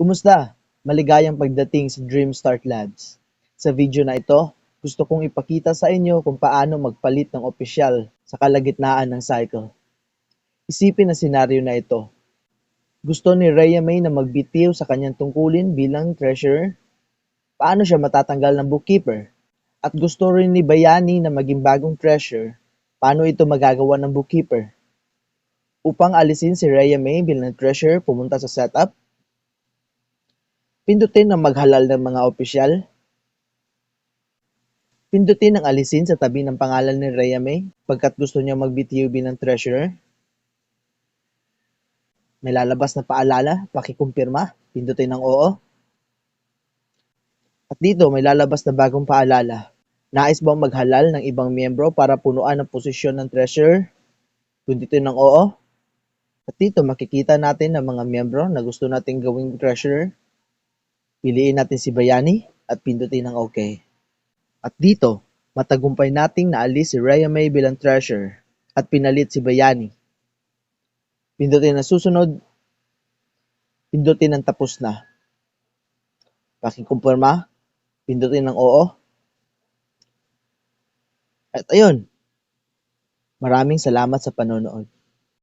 Kumusta? Maligayang pagdating sa Dream Start Labs. Sa video na ito, gusto kong ipakita sa inyo kung paano magpalit ng opisyal sa kalagitnaan ng cycle. Isipin ang senaryo na ito. Gusto ni Rhea May na magbitiw sa kanyang tungkulin bilang treasurer. Paano siya matatanggal ng bookkeeper? At gusto rin ni Bayani na maging bagong treasurer. Paano ito magagawa ng bookkeeper? Upang alisin si Rhea May bilang treasurer, pumunta sa setup. Pindutin ang maghalal ng mga opisyal. Pindutin ang alisin sa tabi ng pangalan ni Rhea May pagkat gusto niya magbitiw bilang treasurer. May lalabas na paalala, pakikumpirma, pindutin ang oo. At dito may lalabas na bagong paalala. Nais bang maghalal ng ibang miyembro para punuan ang posisyon ng treasurer? Pindutin ang oo. At dito makikita natin ang mga miyembro na gusto nating gawing treasurer. Piliin natin si Bayani at pindutin ang OK. At dito, matagumpay nating naalis si Rhea May bilang treasurer at pinalit si Bayani. Pindutin ang susunod, pindutin ang tapos na. Pakikumpirma, pindutin ang oo. At ayun, maraming salamat sa panonood.